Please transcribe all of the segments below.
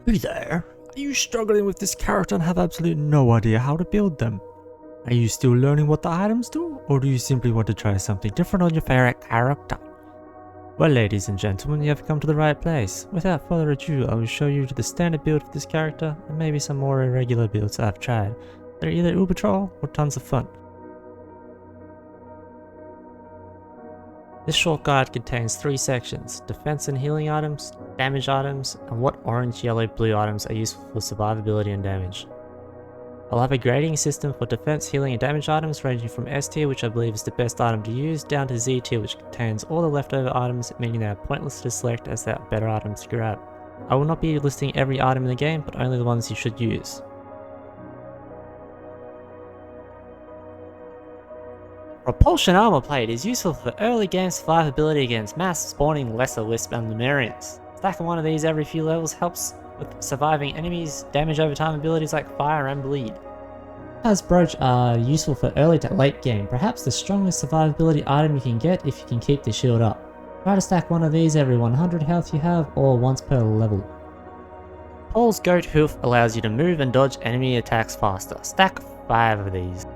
Hey there, are you struggling with this character and have absolutely no idea how to build them? Are you still learning what the items do, or do you simply want to try something different on your favorite character? Well, ladies and gentlemen, you have come to the right place. Without further ado, I will show you the standard build for this character and maybe some more irregular builds I've tried. They're either uber troll or tons of fun. This short guide contains 3 sections: defense and healing items, damage items, and what orange, yellow, blue items are useful for survivability and damage. I'll have a grading system for defense, healing, and damage items ranging from S tier, which I believe is the best item to use, down to Z tier, which contains all the leftover items, meaning they are pointless to select as they are better items to grab. I will not be listing every item in the game, but only the ones you should use. Propulsion Armor Plate is useful for early game survivability against mass spawning lesser wisp and Lemurians. Stacking one of these every few levels helps with surviving enemies, damage over time abilities like fire and bleed. As Brooch are useful for early to late game, perhaps the strongest survivability item you can get if you can keep the shield up. Try to stack one of these every 100 health you have, or once per level. Paul's Goat Hoof allows you to move and dodge enemy attacks faster. Stack 5 of these.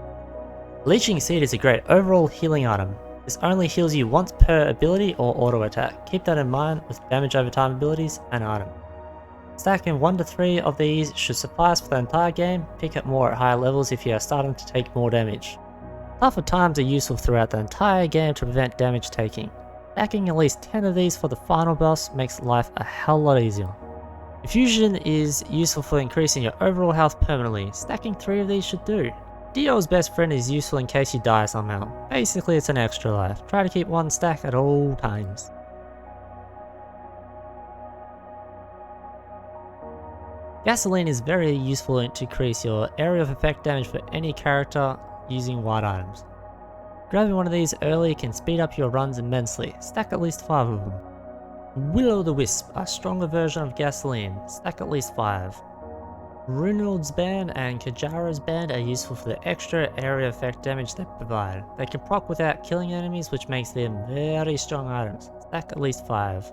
Leeching Seed is a great overall healing item. This only heals you once per ability or auto attack. Keep that in mind with damage over time abilities and item. Stacking 1 to 3 of these should suffice for the entire game. Pick up more at higher levels if you are starting to take more damage. Tougher times are useful throughout the entire game to prevent damage taking. Stacking at least 10 of these for the final boss makes life a hell lot easier. Diffusion is useful for increasing your overall health permanently. Stacking 3 of these should do. Dio's best friend is useful in case you die somehow. Basically, it's an extra life. Try to keep 1 stack at all times. Gasoline is very useful to increase your area of effect damage for any character using white items. Grabbing one of these early can speed up your runs immensely. Stack at least 5 of them. Will-o'-the-Wisp, a stronger version of gasoline. Stack at least 5. Runald's Band and Kajara's Band are useful for the extra area effect damage they provide. They can proc without killing enemies, which makes them very strong items. Stack at least 5.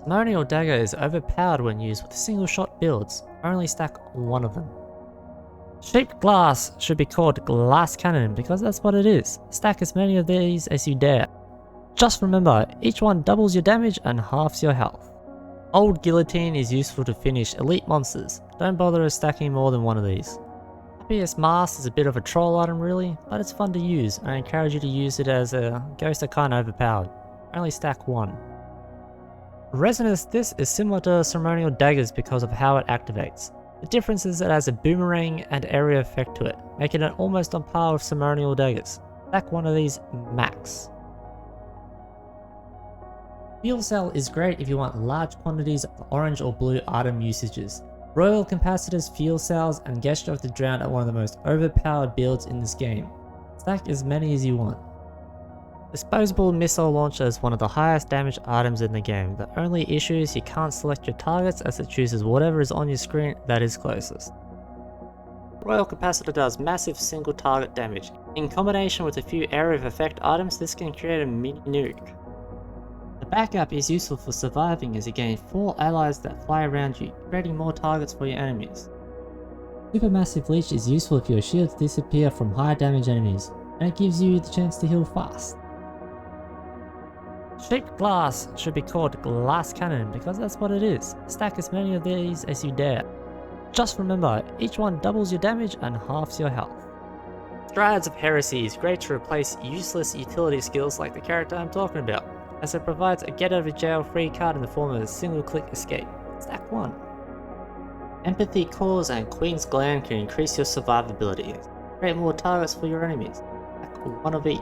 Ceremonial Dagger is overpowered when used with single shot builds. Only stack 1 of them. Shaped Glass should be called Glass Cannon because that's what it is. Stack as many of these as you dare. Just remember, each one doubles your damage and halves your health. Old Guillotine is useful to finish elite monsters. Don't bother stacking more than 1 of these. Happiest Mask is a bit of a troll item really, but it's fun to use, and I encourage you to use it as a ghost are kinda overpowered. Only stack 1. Resonance This is similar to Ceremonial Daggers because of how it activates. The difference is it has a boomerang and area effect to it, making it almost on par with Ceremonial Daggers. Stack 1 of these max. Fuel Cell is great if you want large quantities of orange or blue item usages. Royal Capacitors, Fuel Cells, and Gesture of the Drowned are one of the most overpowered builds in this game. Stack as many as you want. Disposable Missile Launcher is one of the highest damage items in the game. The only issue is you can't select your targets as it chooses whatever is on your screen that is closest. Royal Capacitor does massive single target damage. In combination with a few area of effect items, this can create a mini nuke. The backup is useful for surviving as you gain 4 allies that fly around you, creating more targets for your enemies. Supermassive Leech is useful if your shields disappear from high damage enemies, and it gives you the chance to heal fast. Shaped Glass should be called Glass Cannon because that's what it is. Stack as many of these as you dare. Just remember, each one doubles your damage and halves your health. Strides of Heresy is great to replace useless utility skills like the character I'm talking about, as it provides a get out of jail free card in the form of a single click escape. Stack 1. Empathy Cause and Queen's Gland can increase your survivability. Create more targets for your enemies. Stack 1 of each.